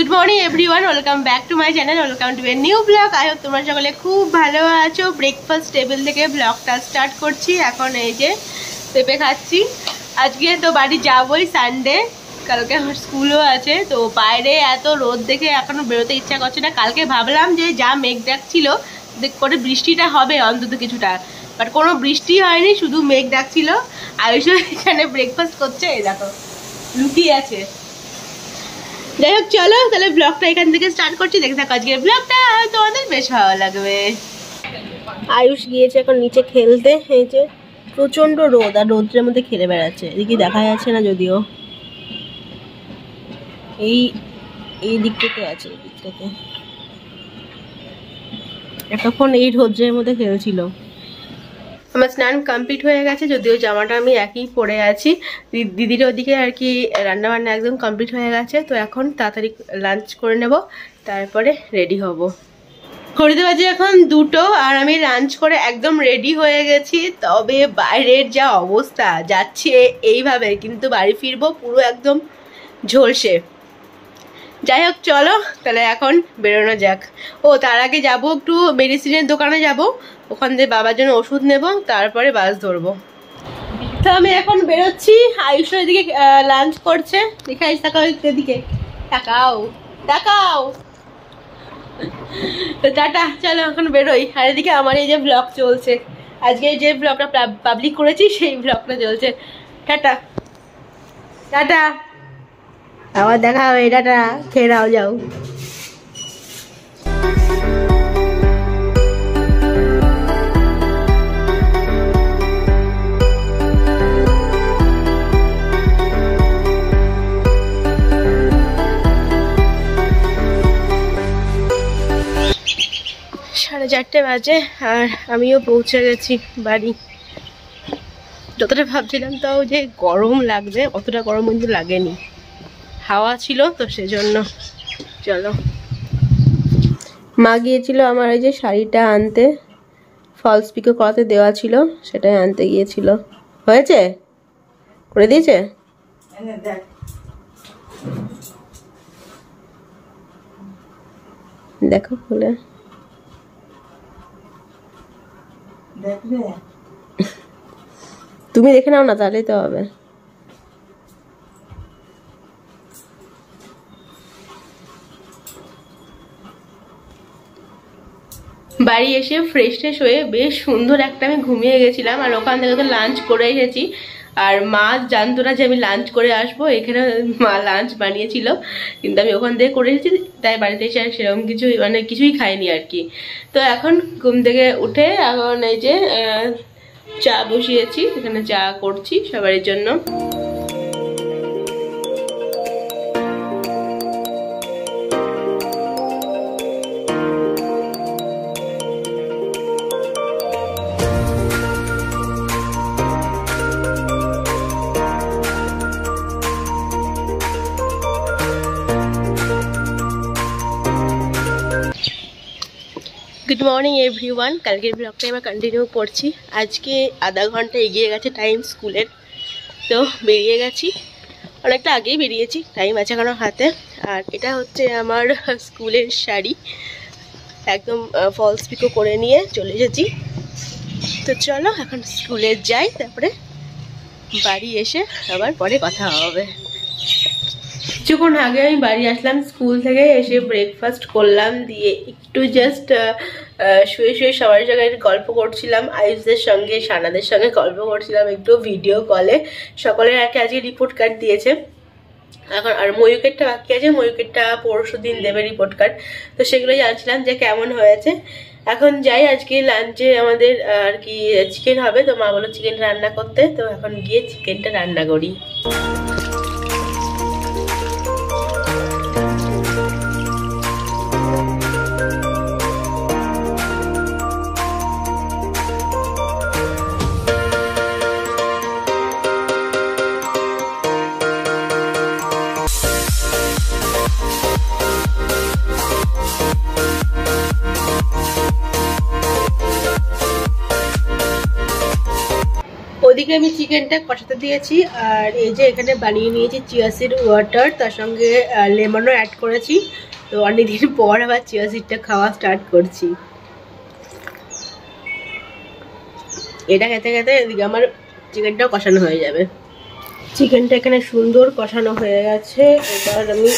Good morning everyone, welcome back to my channel, welcome to a new blog. I hope তোমরা সকলে খুব ভালো আছো। ব্রেকফাস্ট টেবিল থেকে ব্লগটা স্টার্ট করছি। এখন এই যে পেঁপে খাচ্ছি। আজকে তো বাড়ি যাবোই, সানডে, কালকে আমার স্কুলও আছে। তো বাইরে এত রোদ দেখে এখনো বেরোতে ইচ্ছা করছে না। কালকে ভাবলাম যে যা মেঘ ডাকছিল করে বৃষ্টিটা হবে অন্তত কিছুটা, বাট কোনো বৃষ্টি হয়নি, শুধু মেঘ ডাকছিল। আয়ুষ এখানে ব্রেকফাস্ট করছে, এই দেখো লুকিয়ে আছে। যাই হোক, চলো তাহলে ব্লগটা এখান থেকে স্টার্ট করছি। দেখে থাকো আজকের ব্লগটা, তোমাদের বেশ ভালো লাগবে। আয়ুষ গিয়েছে এখন নিচে খেলতে। এই যে প্রচন্ড রোদ, আর রোদ্রের মধ্যে খেলে বেড়াচ্ছে। এদিকে দেখা যাচ্ছে না যদিও, এই দিক থেকে আছে, এই দিক থেকে এতক্ষণ এই রোদ্রের মধ্যে খেলছিল। আমার স্নান কমপ্লিট হয়ে গেছে, যদিও জামাটা আমি একই পরে আছি। দিদির ওদিকে আর কি রান্না বান্না একদম কমপ্লিট হয়ে গেছে। তো এখন তাড়াতাড়ি লাঞ্চ করে নেব, তারপরে রেডি হব। ঘড়িতে বাজে এখন 2টো, আর আমি লাঞ্চ করে একদম রেডি হয়ে গেছি। তবে বাইরের যা অবস্থা, যাচ্ছে এইভাবে, কিন্তু বাড়ি ফিরবো পুরো একদম ঝলসে। যাই হোক, চলো তাহলে এখন বেরোনো যাক। ও তার আগে যাবো একটু মেডিসিনের দোকানে যাব, ওখান থেকে বাবার জন্য ওষুধ নেব, তারপরে বাস ধরবো। তো আমি এখন বেরোচ্ছি। আয়ুষ এদিকে লাঞ্চ করছে, দেখাই তাকাও এদিকে, তাকাও তাকাও। তো টাটা, চলো এখন বেরোই। আর এদিকে আমার এই যে ব্লগ চলছে, আজকে যে ব্লগটা পাবলিক করেছি সেই ব্লগটা চলছে। টাটা টাটা, আবার দেখা হবে। টাটা, খেয়ে নাও, যাও। সাড়ে 4টে বাজে, আর আমিও পৌঁছে গেছি বাড়ি। যতটা ভাবছিলাম তাও যে গরম লাগবে, অতটা গরম কিন্তু লাগেনি, হাওয়া ছিল তো সেজন্য। চলো, মা গিয়েছিল আমার ওই যে শাড়িটা আনতে, ফলস পিকো করাতে দেওয়া ছিল, সেটাই আনতে গিয়েছিল। হয়েছে? করে দিয়েছে? দেখো খুলে। তুমি দেখে নাও না, তাহলেই তো হবে। বাড়ি এসে ফ্রেশ হয়ে বেশ সুন্দর একটা আমি ঘুমিয়ে গেছিলাম, আর ওখান থেকে তো লাঞ্চ করে এসেছি। আর মা জানতো না যে আমি লাঞ্চ করে আসবো, এখানে মা লাঞ্চ বানিয়েছিল, কিন্তু আমি ওখান থেকে করে এসেছি, তাই বাড়িতে এসে আর সেরকম কিছু মানে কিছুই খাইনি আর কি। তো এখন ঘুম থেকে উঠে এখন এই যে চা বসিয়েছি, এখানে চা করছি সবার জন্য। গুড মর্নিং এভরিওয়ান, কালকের ব্লগটা আমরা কন্টিনিউ করছি। আজকে আধা ঘন্টা এগিয়ে গেছে টাইম স্কুলের, তো বেরিয়ে গেছি, অনেকটা আগেই বেরিয়েছি, টাইম আছে কারণ হাতে। আর এটা হচ্ছে আমার স্কুলের শাড়ি, একদম ফলস পিকো করে নিয়ে চলে এসেছি। তো চলো এখন স্কুলে যাই, তারপরে বাড়ি এসে আবার পরে কথা হবে। কিছুক্ষণ আগে আমি বাড়ি আসলাম স্কুল থেকে, এসে ব্রেকফাস্ট করলাম, দিয়ে একটু জাস্ট শুয়ে সবার সঙ্গে গল্প করছিলাম, আয়ুষদের সঙ্গে, সানাদের সঙ্গে গল্প করছিলাম একটু ভিডিও কলে। সকলের আজকে রিপোর্ট কার্ড দিয়েছে এখন, আর ময়ূকেরটা বাকি আছে, ময়ূকেরটা পরশুদিন দেবে রিপোর্ট কার্ড। তো সেগুলো জানছিলাম যে কেমন হয়েছে। এখন যাই, আজকে লাঞ্চে আমাদের আর কি চিকেন হবে, তো মা বলো চিকেন রান্না করতে, তো এখন গিয়ে চিকেনটা রান্না করি। ওদিকে আমি চিকেনটা কষাতে দিয়েছি, আর এই যে এখানে বানিয়ে নিয়েছি চিয়া সিড ওয়াটার, তার সঙ্গে লেমনও অ্যাড করেছি। তো অনেকদিন পর আবার চিয়া সিডটা খাওয়া স্টার্ট করছি। এটা খেতে খেতে এদিকে আমার চিকেনটাও কষানো হয়ে যাবে। চিকেনটা এখানে সুন্দর কষানো হয়ে গেছে। এবার আমি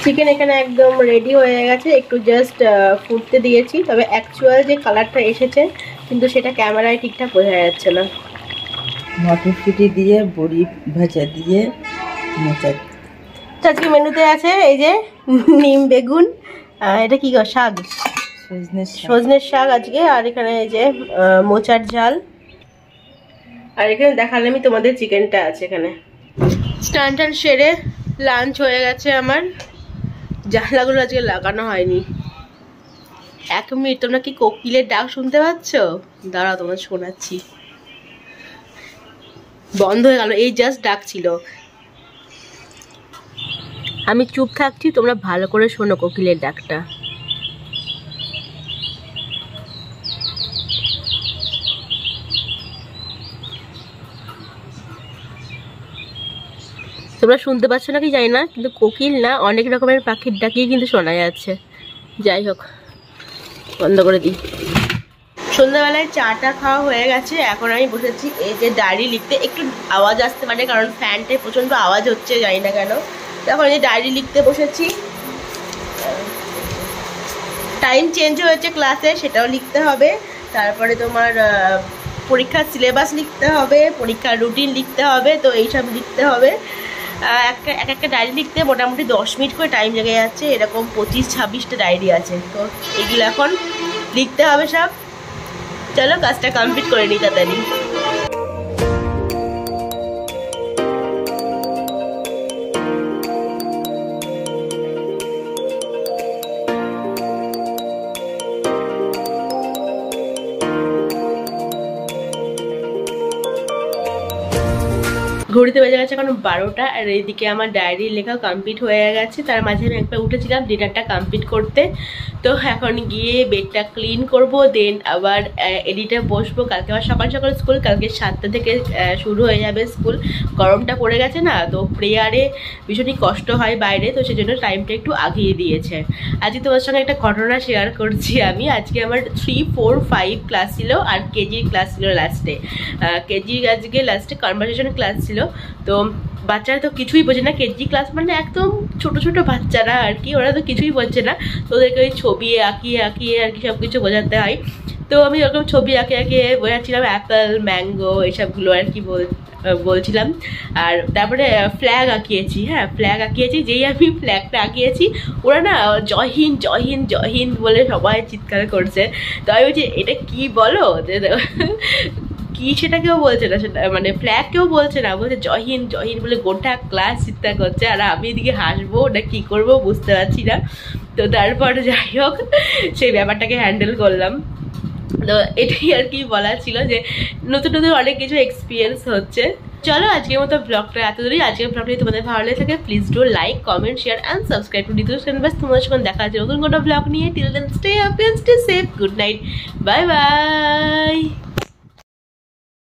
চিকেন এখানে একদম রেডি হয়ে গেছে, একটু জাস্ট ফুটতে দিয়েছি। তবে অ্যাকচুয়াল যে কালারটা এসেছে কিন্তু সেটা ক্যামেরায় ঠিকঠাক বোঝা যাচ্ছে না। মটরশুঁটি দিয়ে বড়ি ভাজা দিয়ে মোচা। আজকে মেনুতে আছে এই যে নিম বেগুন, এটা কি শাক, সজনের শাক আজকে। আর এখানে এই যে মোচার ঝাল। আর এখানে দেখালামই তোমাদের চিকেনটা আছে এখানে। স্নান টান সেরে লাঞ্চ হয়ে গেছে আমার। জানলাগুলো আজকে লাগানো হয়নি। 1 মিনিট, তোমরা কি কোকিলের ডাক শুনতে পাচ্ছ? দাঁড়াও তোমার শোনাচ্ছি। বন্ধ হয়ে গেল, এই জাস্ট ডাক ছিল। আমি চুপ থাকছি, তোমরা ভালো করে শোনো কোকিলের ডাকটা। তোমরা শুনতে পাচ্ছ নাকি জানি না, কিন্তু কোকিল না, অনেক রকমের পাখির ডাকিয়ে কিন্তু শোনা যাচ্ছে। যাই হোক, বন্ধ করে দিই। সন্ধ্যাবেলায় চাটা খাওয়া হয়ে গেছে। এখন আমি বসেছি এই যে ডায়েরি লিখতে। একটু আওয়াজ আসতে পারে কারণ ফ্যানটায় প্রচণ্ড আওয়াজ হচ্ছে, জানি না কেন। তখন এই ডায়েরি লিখতে বসেছি। টাইম চেঞ্জ হয়েছে ক্লাসে, সেটাও লিখতে হবে। তারপরে তোমার পরীক্ষার সিলেবাস লিখতে হবে, পরীক্ষার রুটিন লিখতে হবে। তো এইসব লিখতে হবে। একটা ডায়েরি লিখতে মোটামুটি 10 মিনিট করে টাইম লেগে যাচ্ছে। এরকম 25-26টা ডায়েরি আছে। তো এগুলো এখন লিখতে হবে সব। চলো কাজটা কমপ্লিট করে নিই তাড়াতাড়ি। ঘড়িতে বেজে গেছে এখন 12টা। আর এইদিকে আমার ডায়েরি লেখা কমপ্লিট হয়ে গেছে। তার মাঝে আমি একবার উঠেছিলাম ডিনারটা কমপ্লিট করতে। তো এখন গিয়ে বেডটা ক্লিন করব, দেন আবার এডিটে বসবো। কালকে আবার সকাল সকাল স্কুল, কালকে 7টা থেকে শুরু হয়ে যাবে স্কুল। গরমটা পড়ে গেছে না, তো প্রেয়ারে ভীষণই কষ্ট হয় বাইরে, তো সেজন্য টাইমটা একটু আগিয়ে দিয়েছে। আজকে তোমার সঙ্গে একটা ঘটনা শেয়ার করছি আমি। আজকে আমার 3, 4, 5 ক্লাস ছিল, আর কেজির ক্লাস ছিল লাস্টে। কেজি আজকে লাস্টে কনভারসেশন ক্লাস ছিল। তো বাচ্চারা তো কিছুই বোঝে না। কেজি ক্লাস মানে একদম ছোট ছোট বাচ্চারা আর কি, ওরা তো কিছুই বোঝে না। তো ওদেরকে ওই ছবি আঁকিয়ে আঁকিয়ে আর কি সব কিছু বোঝাতে হয়। তো আমি ওরকম ছবি আঁকে আঁকে বোঝাচ্ছিলাম অ্যাপেল, ম্যাঙ্গো এইসবগুলো আর কি বলছিলাম। আর তারপরে ফ্ল্যাগ আঁকিয়েছি। হ্যাঁ, ফ্ল্যাগ আঁকিয়েছি। যেই আমি ফ্ল্যাগটা আঁকিয়েছি, ওরা না জয় হিন্দ জয় হিন্দ জয় হিন্দ বলে সবাই চিৎকার করছে। তো আমি বলছি এটা কি বলো, কি সেটা কেউ বলছে না, সেটা মানে ফ্ল্যাগ কেউ বলছে না, বলছে জয় হিন্দ জয় হিন্দ বলে গোটা ক্লাস চিৎকার করছে। আর আমি এদিকে হাসবো না কি করবো বুঝতে পারছি না। তো তারপর যাই হোক সেই ব্যাপারটাকে হ্যান্ডেল করলাম। তো এটাই আর কি বলার ছিল, যে নতুন নতুন অনেক কিছু এক্সপিরিয়েন্স হচ্ছে। চলো আজকের মতো ব্লগটা এত দূরই। আজকের ব্লগটা তোমাদের ভালো লেগে থাকে please do like, comment, share and subscribe to D two channel. তোমাদের সঙ্গে দেখা হচ্ছে নতুন কোনো ব্লগ নিয়ে। Till then stay happy and stay safe. Good night, bye by.